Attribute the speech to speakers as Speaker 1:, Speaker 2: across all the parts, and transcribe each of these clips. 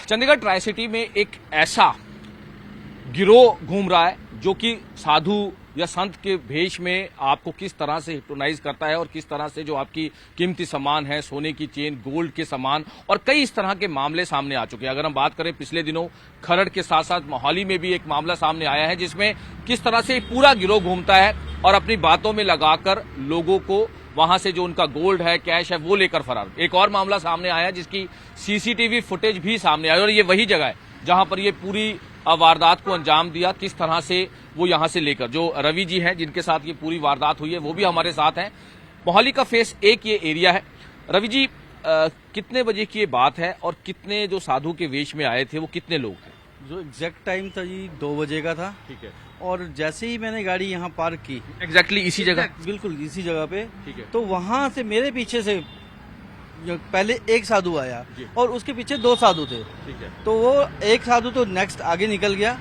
Speaker 1: Chandigarh tri city में एक ऐसा गिरोह घूम रहा है जो कि साधु या संत के भेष में आपको किस तरह से हिप्नोटाइज करता है और किस तरह से जो आपकी कीमती सामान है, सोने की चेन, गोल्ड के सामान और कई इस तरह के मामले सामने आ चुके हैं। अगर हम बात करें पिछले दिनों खरड़ के साथ साथ मोहाली में भी एक मामला सामने आया है जिसमें किस तरह से पूरा गिरोह घूमता है और अपनी बातों में लगाकर लोगों को वहां से जो उनका गोल्ड है, कैश है, वो लेकर फरार। एक और मामला सामने आया जिसकी सीसीटीवी फुटेज भी सामने आई और ये वही जगह है जहां पर ये पूरी वारदात को अंजाम दिया। किस तरह से वो यहां से लेकर जो रवि जी हैं जिनके साथ ये पूरी वारदात हुई है वो भी हमारे साथ हैं। मोहाली का फेस 1 ये एरिया है। रवि जी, कितने बजे की ये बात है और कितने जो साधु के वेश में आए थे वो कितने लोग थे?
Speaker 2: जो एग्जैक्ट टाइम था जी 2 बजे का था।
Speaker 1: ठीक है।
Speaker 2: और जैसे ही मैंने गाड़ी यहाँ पार्क की
Speaker 1: एग्जैक्टली इसी जगह?
Speaker 2: बिल्कुल इसी जगह पे।
Speaker 1: ठीक है।
Speaker 2: तो वहां से मेरे पीछे से पहले एक साधु आया और उसके पीछे 2 साधु थे।
Speaker 1: ठीक है।
Speaker 2: तो वो एक साधु तो नेक्स्ट आगे निकल गया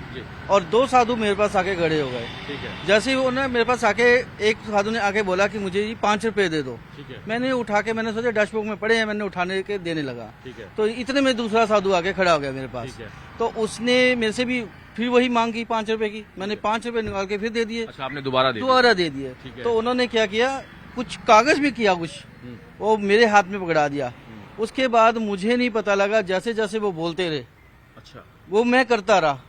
Speaker 2: और 2 साधु मेरे पास आके खड़े हो गए।
Speaker 1: ठीक है।
Speaker 2: जैसे ही उन्होंने मेरे पास आके एक साधु ने आके बोला कि मुझे ये 5 रुपए दे दो।
Speaker 1: ठीक है।
Speaker 2: मैंने उठा के, मैंने सोचा डैशबोर्ड में पड़े हैं, मैंने उठाने के देने लगा।
Speaker 1: ठीक है।
Speaker 2: तो इतने में दूसरा साधु आके खड़ा हो गया मेरे पास।
Speaker 1: ठीक है।
Speaker 2: तो उसने मेरे से भी फिर वही मांग की 5 रुपए की। मैंने 5 रुपए निकाल के फिर दे दिए।
Speaker 1: अच्छा, आपने दोबारा दे दिए? ठीक है।
Speaker 2: तो उन्होंने क्या किया, कुछ कागज भी किया, कुछ वो मेरे हाथ में पकड़ा दिया। उसके बाद मुझे नहीं पता लगा, जैसे जैसे वो बोलते रहे।
Speaker 1: अच्छा।
Speaker 2: वो मैं करता रहा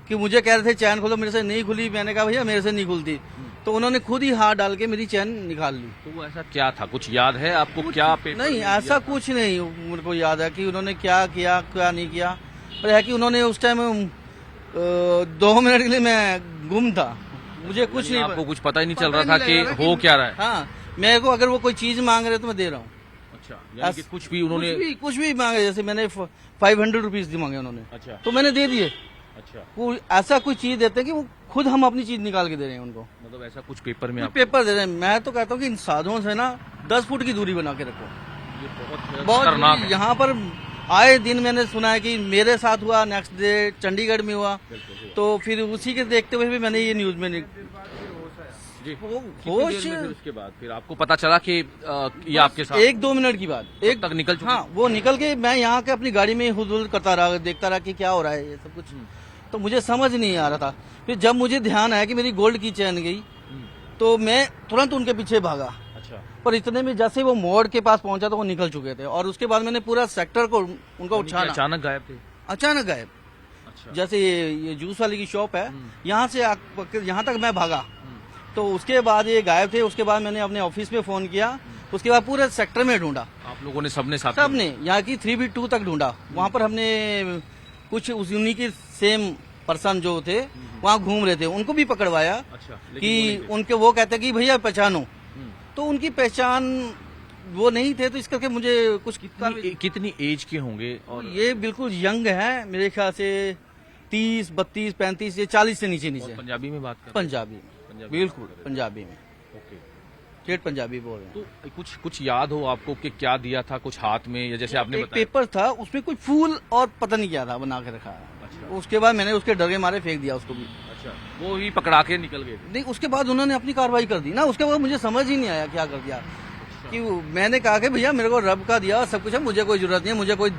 Speaker 2: कि मुझे कह रहे थे चैन खोलो, मेरे से नहीं खुली। मैंने कहा भैया मेरे से नहीं खुलती। तो उन्होंने खुद ही हाथ डाल के मेरी चैन निकाल ली।
Speaker 1: तो वो ऐसा क्या था, कुछ याद है आपको? क्या पेपर
Speaker 2: नहीं, ऐसा कुछ नहीं मेरे को याद है कि उन्होंने क्या किया क्या नहीं किया। पर है कि उन्होंने उस टाइम 2 मिनट के लिए मैं गुम था, मुझे कुछ नहीं,
Speaker 1: आपको कुछ पता ही नहीं चल रहा था कि हो क्या रहा है?
Speaker 2: हाँ, मेरे को अगर वो कोई चीज मांग रहे तो मैं दे रहा हूँ।
Speaker 1: अच्छा, यानी कि कुछ भी उन्होंने
Speaker 2: कुछ भी मांगे, जैसे मैंने 500 रुपीज मांगे उन्होंने।
Speaker 1: अच्छा।
Speaker 2: तो मैंने दे दिए।
Speaker 1: अच्छा।
Speaker 2: वो ऐसा कोई चीज देते हैं कि वो खुद हम अपनी चीज निकाल के दे रहे हैं उनको।
Speaker 1: मतलब ऐसा कुछ पेपर में आप
Speaker 2: पेपर दे रहे हैं। मैं तो कहता हूँ कि इन साधुओं से ना 10 फुट की दूरी बना के रखो।
Speaker 1: ये
Speaker 2: बहुत
Speaker 1: खतरनाक है।
Speaker 2: यहाँ पर आए दिन मैंने सुना है कि मेरे साथ हुआ, नेक्स्ट डे चंडीगढ़ में हुआ। तो फिर उसी के देखते हुए भी मैंने ये न्यूज में
Speaker 1: जी।
Speaker 2: होश
Speaker 1: उसके बाद फिर आपको पता चला कि ये आपके साथ
Speaker 2: 1-2 मिनट की बात
Speaker 1: एक तक निकल चुकी?
Speaker 2: हाँ, वो निकल के मैं यहाँ के अपनी गाड़ी में हुदुल करता रहा, देखता रहा कि क्या हो रहा है ये सब कुछ। तो मुझे समझ नहीं आ रहा था। फिर जब मुझे ध्यान आया कि मेरी गोल्ड की चैन गई तो मैं तुरंत उनके पीछे भागा।
Speaker 1: अच्छा।
Speaker 2: पर इतने में जैसे वो मोड़ के पास पहुंचा तो वो निकल चुके थे और उसके बाद मैंने पूरा सेक्टर को उनको उठाना।
Speaker 1: अचानक गायब थे?
Speaker 2: अचानक गायब।
Speaker 1: अच्छा।
Speaker 2: जैसे ये जूस वाले की शॉप है, यहाँ से यहाँ तक मैं भागा तो उसके बाद ये गायब थे। उसके बाद मैंने अपने ऑफिस में फोन किया। उसके बाद पूरे सेक्टर में ढूंढा।
Speaker 1: आप लोगों ने सबने
Speaker 2: सबने यहाँ की 3B2 तक ढूंढा। वहाँ पर हमने कुछ उन्हीं के सेम पर्सन जो थे वहाँ घूम रहे थे, उनको भी पकड़वाया।
Speaker 1: अच्छा।
Speaker 2: कि उनके वो कहते कि भैया पहचानो, तो उनकी पहचान वो नहीं थे। तो इस करके मुझे कुछ
Speaker 1: कितनी एज के होंगे? और
Speaker 2: ये बिल्कुल यंग है, मेरे ख्याल से 30, 32, 35 या 40 से नीचे।
Speaker 1: पंजाबी में बात कर?
Speaker 2: पंजाबी में, बिल्कुल पंजाबी में।
Speaker 1: ओके।
Speaker 2: स्टेट पंजाबी बोल रहे हैं।
Speaker 1: तो कुछ याद हो आपको कि क्या दिया था कुछ हाथ में, या जैसे आपने
Speaker 2: एक
Speaker 1: बताया
Speaker 2: पेपर था, उसमें कुछ फूल और पता नहीं क्या था बना के रखा।
Speaker 1: अच्छा।
Speaker 2: उसके बाद मैंने उसके डर के मारे फेंक दिया उसको भी।
Speaker 1: अच्छा, वो ही पकड़ा के निकल गए?
Speaker 2: नहीं, उसके बाद उन्होंने अपनी कार्रवाई कर दी ना। उसके बाद मुझे समझ ही नहीं आया क्या कर दिया। कि मैंने कहा कि भैया मेरे को रब का दिया सब कुछ है, मुझे कोई जरूरत नहीं है, मुझे कोई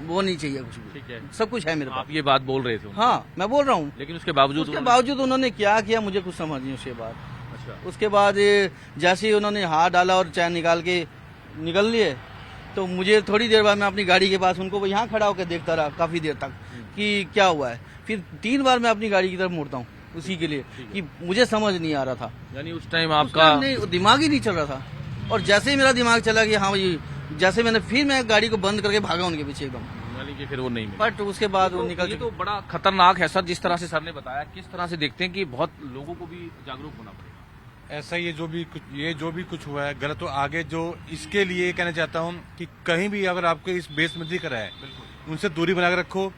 Speaker 2: वो नहीं चाहिए कुछ भी।
Speaker 1: ठीक है।
Speaker 2: सब कुछ है मेरे पास।
Speaker 1: आप ये बात बोल रहे थे?
Speaker 2: हाँ, मैं बोल रहा हूँ।
Speaker 1: लेकिन उसके बावजूद
Speaker 2: उन्होंने क्या किया मुझे कुछ समझ नहीं उसके बाद।
Speaker 1: अच्छा।
Speaker 2: उसके बाद जैसे ही उन्होंने हाथ डाला और चैन निकाल के निकल लिए तो मुझे थोड़ी देर बाद मैं अपनी गाड़ी के पास उनको यहाँ खड़ा होकर देखता रहा काफी देर तक कि क्या हुआ है। फिर 3 बार मैं अपनी गाड़ी की तरफ मुड़ता हूँ उसी के लिए कि मुझे समझ नहीं आ रहा था।
Speaker 1: यानी उस टाइम आपका
Speaker 2: दिमाग ही नहीं चल रहा था। और जैसे ही मेरा दिमाग चला कि हाँ भाई, जैसे फिर मैं गाड़ी को बंद करके भागा उनके पीछे एकदम।
Speaker 1: यानी कि फिर वो नहीं मिले।
Speaker 2: बट उसके बाद वो निकल
Speaker 1: ये तो बड़ा खतरनाक है सर, जिस तरह से सर ने बताया। किस तरह से देखते हैं कि बहुत लोगों को भी जागरूक होना पड़ेगा?
Speaker 3: ऐसा ये जो भी कुछ हुआ है गलत, तो आगे जो इसके लिए कहना चाहता हूँ कि कहीं भी अगर आपको इस बेस में दिख रहा है उनसे दूरी बना के रखो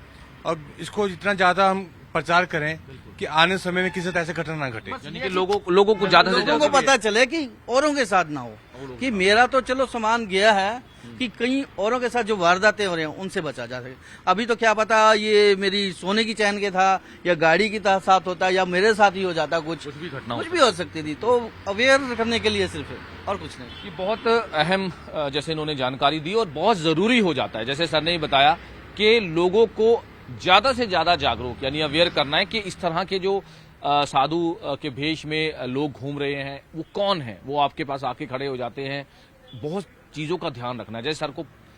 Speaker 3: और इसको जितना ज्यादा हम प्रचार करें कि आने समय में किसी ऐसे घटना ना घटे।
Speaker 1: यानी कि लोगों को ज्यादा से
Speaker 2: लोगों को पता चले कि औरों के साथ ना हो कि मेरा तो चलो सामान गया है, कि कहीं औरों के साथ जो वारदातें हो रही हैं उनसे बचा जा सके। अभी तो क्या पता ये मेरी सोने की चैन के था या गाड़ी की साथ होता या मेरे साथ ही हो जाता, कुछ
Speaker 1: भी घटना
Speaker 2: कुछ भी हो सकती थी। तो अवेयर करने के लिए सिर्फ, और कुछ नहीं।
Speaker 1: ये बहुत अहम जैसे इन्होंने जानकारी दी और बहुत जरूरी हो जाता है। जैसे सर ने ही बताया कि लोगों को ज्यादा से ज्यादा जागरूक यानी अवेयर करना है कि इस तरह के जो साधु के भेष में लोग घूम रहे हैं वो कौन है। वो आपके पास आके खड़े हो जाते हैं, बहुत चीजों का ध्यान रखना है। जैसे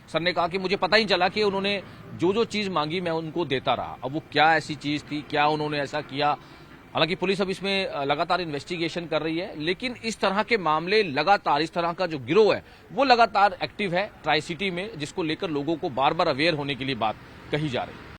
Speaker 1: सर ने कहा कि मुझे पता ही चला कि उन्होंने जो जो चीज मांगी मैं उनको देता रहा। अब वो क्या ऐसी चीज थी, क्या उन्होंने ऐसा किया, हालांकि पुलिस अब इसमें लगातार इन्वेस्टिगेशन कर रही है। लेकिन इस तरह के मामले लगातार, इस तरह का जो गिरोह है वो लगातार एक्टिव है ट्राई सिटी में, जिसको लेकर लोगों को बार बार अवेयर होने के लिए बात कही जा रही है।